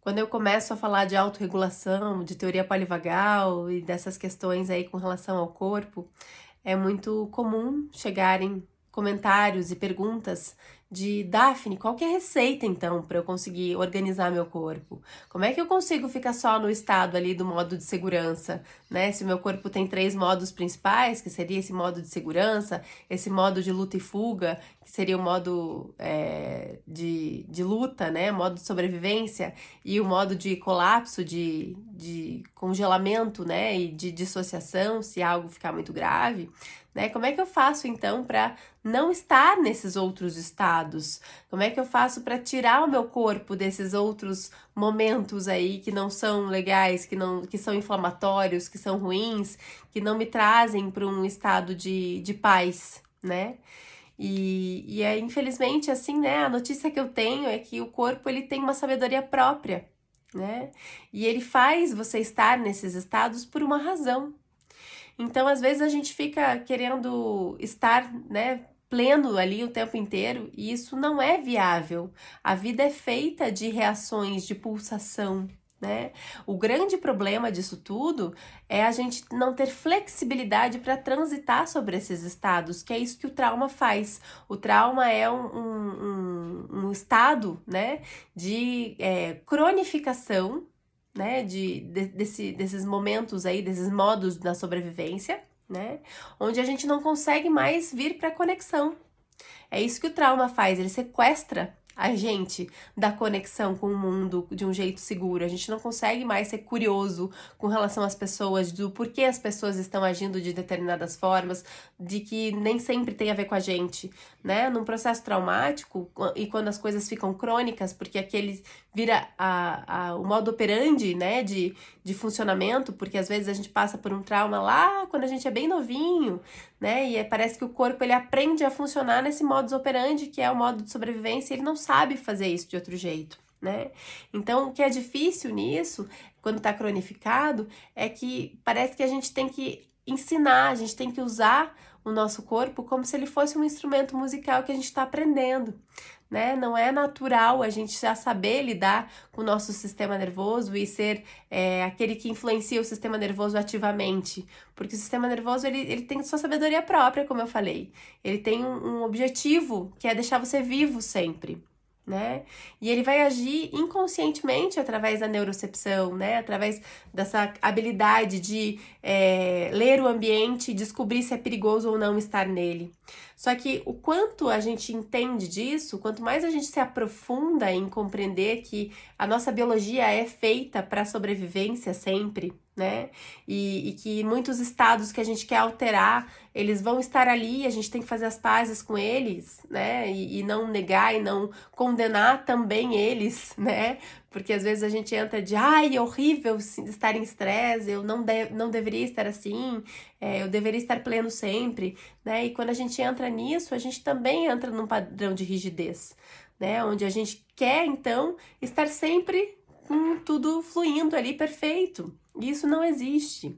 Quando eu começo a falar de autorregulação, de teoria polivagal e dessas questões aí com relação ao corpo, é muito comum chegarem comentários e perguntas de Daphne, qual que é a receita então para eu conseguir organizar meu corpo? Como é que eu consigo ficar só no estado ali do modo de segurança, né? Se o meu corpo tem 3 modos principais, que seria esse modo de segurança, esse modo de luta e fuga, que seria o modo de luta, né? Modo de sobrevivência, e o modo de colapso, de congelamento, né? E de dissociação, se algo ficar muito grave, né? Como é que eu faço então para não estar nesses outros estados? Como é que eu faço para tirar o meu corpo desses outros momentos aí que não são legais, que são inflamatórios, que são ruins, que não me trazem para um estado de paz, né? E é infelizmente assim, né? A notícia que eu tenho é que o corpo ele tem uma sabedoria própria, né? E ele faz você estar nesses estados por uma razão. Então, às vezes, a gente fica querendo estar, né, pleno ali o tempo inteiro e isso não é viável. A vida é feita de reações, de pulsação, né? O grande problema disso tudo é a gente não ter flexibilidade para transitar sobre esses estados, que é isso que o trauma faz. O trauma é um estado, né, de cronificação, né, desses momentos aí, desses modos da sobrevivência, né, onde a gente não consegue mais vir para a conexão. É isso que o trauma faz, ele sequestra a gente da conexão com o mundo de um jeito seguro. A gente não consegue mais ser curioso com relação às pessoas, do porquê as pessoas estão agindo de determinadas formas, de que nem sempre tem a ver com a gente, né? Num processo traumático, e quando as coisas ficam crônicas, porque aquele vira o modo operandi, né, de funcionamento, porque às vezes a gente passa por um trauma lá quando a gente é bem novinho, né? E parece que o corpo ele aprende a funcionar nesse modus operandi, que é o modo de sobrevivência, e ele não sabe fazer isso de outro jeito, né? Então, o que é difícil nisso, quando tá cronificado, é que parece que a gente tem que ensinar, a gente tem que usar o nosso corpo como se ele fosse um instrumento musical que a gente está aprendendo, né? Não é natural a gente já saber lidar com o nosso sistema nervoso e ser aquele que influencia o sistema nervoso ativamente, porque o sistema nervoso ele tem sua sabedoria própria, como eu falei. Ele tem um objetivo que é deixar você vivo sempre, né? E ele vai agir inconscientemente através da neurocepção, né? Através dessa habilidade de ler o ambiente e descobrir se é perigoso ou não estar nele. Só que o quanto a gente entende disso, quanto mais a gente se aprofunda em compreender que a nossa biologia é feita para sobrevivência sempre, né? E que muitos estados que a gente quer alterar, eles vão estar ali, a gente tem que fazer as pazes com eles, né? E não negar e não condenar também eles, né? Porque às vezes a gente entra de, ai, é horrível estar em estresse, eu não deveria estar assim, eu deveria estar pleno sempre, né? E quando a gente entra nisso, a gente também entra num padrão de rigidez, né? Onde a gente quer, então, estar sempre com tudo fluindo ali perfeito. E isso não existe,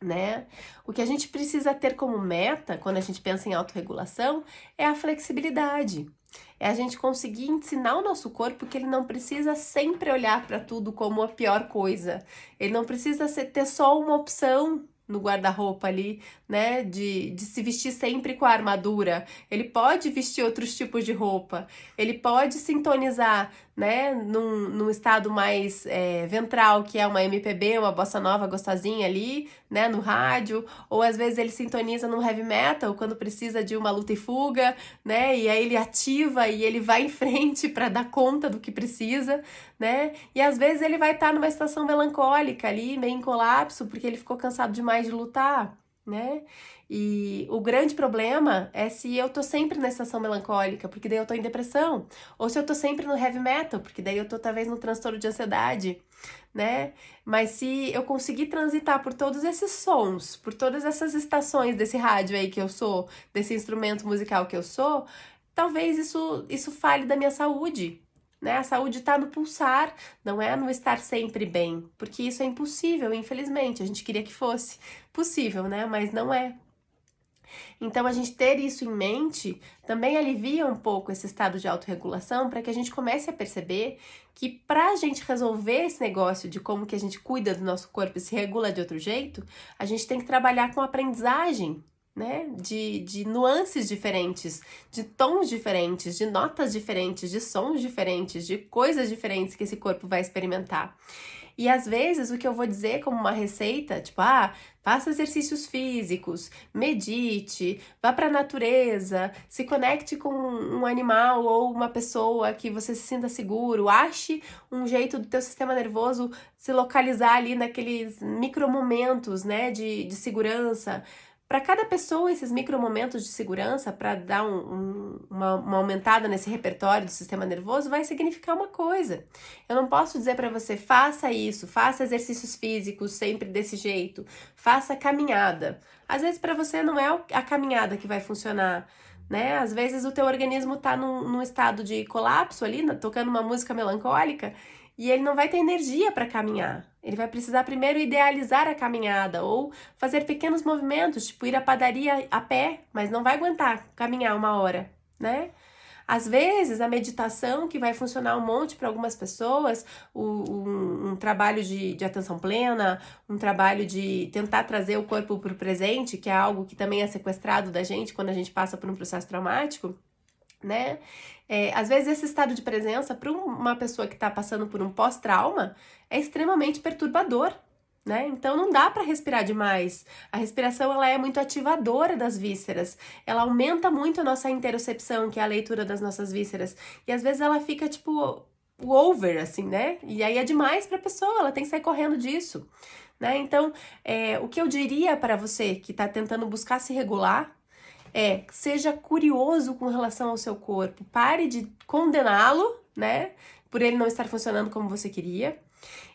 né? O que a gente precisa ter como meta, quando a gente pensa em autorregulação, é a flexibilidade. É a gente conseguir ensinar o nosso corpo que ele não precisa sempre olhar para tudo como a pior coisa. Ele não precisa ter só uma opção no guarda-roupa ali, né, de se vestir sempre com a armadura. Ele pode vestir outros tipos de roupa. Ele pode sintonizar, né, num estado mais ventral, que é uma MPB, uma bossa nova gostosinha ali, né, no rádio. Ou às vezes ele sintoniza num heavy metal quando precisa de uma luta e fuga, né, e aí ele ativa e ele vai em frente para dar conta do que precisa, né? E às vezes ele vai estar numa estação melancólica ali, meio em colapso, porque ele ficou cansado demais de lutar, né? E o grande problema é se eu tô sempre na estação melancólica, porque daí eu tô em depressão, ou se eu tô sempre no heavy metal, porque daí eu tô talvez no transtorno de ansiedade, né? Mas se eu conseguir transitar por todos esses sons, por todas essas estações desse rádio aí que eu sou, desse instrumento musical que eu sou, talvez isso fale da minha saúde, né? A saúde está no pulsar, não é no estar sempre bem, porque isso é impossível, infelizmente. A gente queria que fosse possível, né? Mas não é. Então, a gente ter isso em mente também alivia um pouco esse estado de autorregulação para que a gente comece a perceber que para a gente resolver esse negócio de como que a gente cuida do nosso corpo e se regula de outro jeito, a gente tem que trabalhar com aprendizagem, né? De nuances diferentes, de tons diferentes, de notas diferentes, de sons diferentes, de coisas diferentes que esse corpo vai experimentar. E às vezes o que eu vou dizer como uma receita, tipo, faça exercícios físicos, medite, vá para a natureza, se conecte com um animal ou uma pessoa que você se sinta seguro, ache um jeito do teu sistema nervoso se localizar ali naqueles micromomentos, né, de segurança. Para cada pessoa, esses micromomentos de segurança, para dar uma aumentada nesse repertório do sistema nervoso, vai significar uma coisa. Eu não posso dizer para você, faça isso, faça exercícios físicos sempre desse jeito, faça caminhada. Às vezes para você não é a caminhada que vai funcionar, né? Às vezes o teu organismo tá num estado de colapso ali, tocando uma música melancólica, e ele não vai ter energia para caminhar. Ele vai precisar primeiro idealizar a caminhada ou fazer pequenos movimentos, tipo ir à padaria a pé, mas não vai aguentar caminhar 1 hora, né? Às vezes, a meditação, que vai funcionar um monte para algumas pessoas, um trabalho de atenção plena, um trabalho de tentar trazer o corpo para o presente, que é algo que também é sequestrado da gente quando a gente passa por um processo traumático, né? Às vezes esse estado de presença para uma pessoa que está passando por um pós-trauma é extremamente perturbador, né? Então não dá para respirar demais. A respiração ela é muito ativadora das vísceras. Ela aumenta muito a nossa interocepção, que é a leitura das nossas vísceras. E às vezes ela fica tipo o over, assim, né? E aí é demais para a pessoa, ela tem que sair correndo disso, né? Então, o que eu diria para você que está tentando buscar se regular seja curioso com relação ao seu corpo. Pare de condená-lo, né? Por ele não estar funcionando como você queria.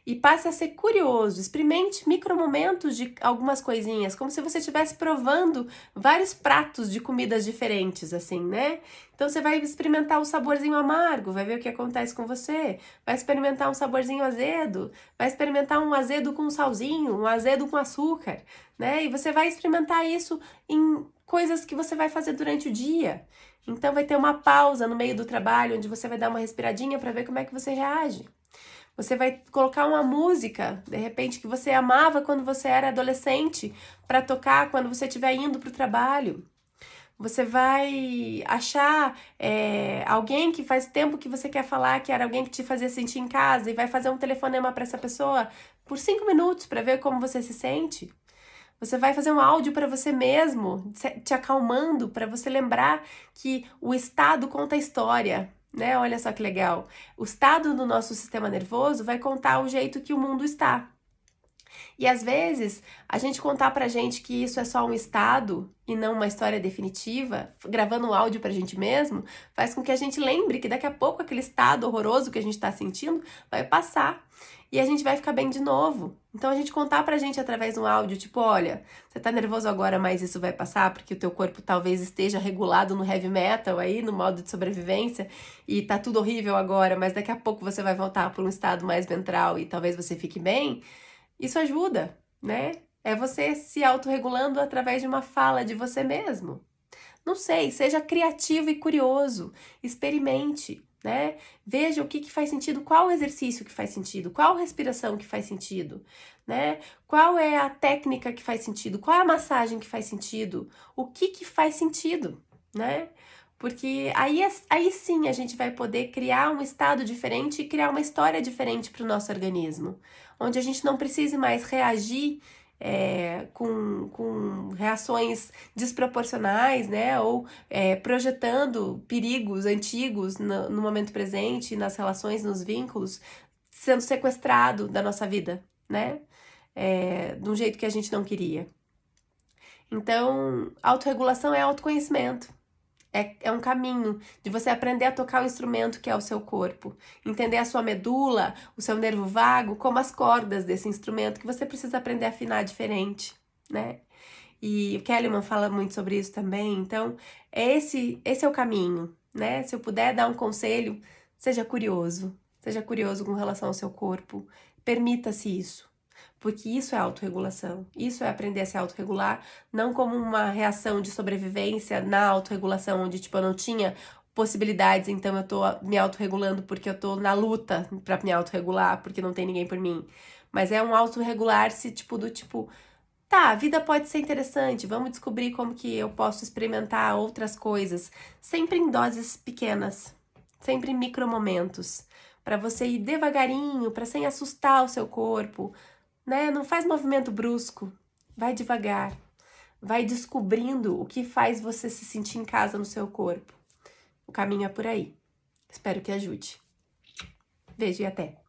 E passe a ser curioso. Experimente micromomentos de algumas coisinhas, como se você estivesse provando vários pratos de comidas diferentes, assim, né? Então você vai experimentar o saborzinho amargo, vai ver o que acontece com você. Vai experimentar um saborzinho azedo, vai experimentar um azedo com salzinho, um azedo com açúcar, né? E você vai experimentar isso em coisas que você vai fazer durante o dia. Então vai ter uma pausa no meio do trabalho, onde você vai dar uma respiradinha para ver como é que você reage. Você vai colocar uma música, de repente, que você amava quando você era adolescente, para tocar quando você estiver indo para o trabalho. Você vai achar alguém que faz tempo que você quer falar, que era alguém que te fazia sentir em casa, e vai fazer um telefonema para essa pessoa por 5 minutos para ver como você se sente. Você vai fazer um áudio para você mesmo, te acalmando, para você lembrar que o estado conta a história, né? Olha só que legal. O estado do nosso sistema nervoso vai contar o jeito que o mundo está. E às vezes, a gente contar pra gente que isso é só um estado e não uma história definitiva, gravando um áudio pra gente mesmo, faz com que a gente lembre que daqui a pouco aquele estado horroroso que a gente tá sentindo vai passar e a gente vai ficar bem de novo. Então a gente contar pra gente através de um áudio, tipo, olha, você tá nervoso agora, mas isso vai passar porque o teu corpo talvez esteja regulado no heavy metal aí, no modo de sobrevivência, e tá tudo horrível agora, mas daqui a pouco você vai voltar para um estado mais ventral e talvez você fique bem. Isso ajuda, né? É você se autorregulando através de uma fala de você mesmo. Não sei, seja criativo e curioso, experimente, né? Veja o que faz sentido, qual exercício que faz sentido, qual respiração que faz sentido, né? Qual é a técnica que faz sentido, qual é a massagem que faz sentido, o que faz sentido, né? Porque aí sim a gente vai poder criar um estado diferente e criar uma história diferente para o nosso organismo, onde a gente não precise mais reagir com reações desproporcionais, né? Ou projetando perigos antigos no momento presente, nas relações, nos vínculos, sendo sequestrado da nossa vida, né? De um jeito que a gente não queria. Então, autorregulação é autoconhecimento. É um caminho de você aprender a tocar o instrumento que é o seu corpo, entender a sua medula, o seu nervo vago, como as cordas desse instrumento que você precisa aprender a afinar diferente, né? E o Kellyman fala muito sobre isso também. Então, esse é o caminho, né? Se eu puder dar um conselho, seja curioso com relação ao seu corpo, permita-se isso. Porque isso é autorregulação, isso é aprender a se autorregular, não como uma reação de sobrevivência na autorregulação, onde, tipo, eu não tinha possibilidades, então eu tô me autorregulando porque eu tô na luta pra me autorregular, porque não tem ninguém por mim. Mas é um autorregular-se, tipo, do tipo, tá, a vida pode ser interessante, vamos descobrir como que eu posso experimentar outras coisas, sempre em doses pequenas, sempre em micromomentos, para você ir devagarinho, para sem assustar o seu corpo, né? Não faz movimento brusco, vai devagar, vai descobrindo o que faz você se sentir em casa no seu corpo. O caminho é por aí. Espero que ajude. Beijo e até!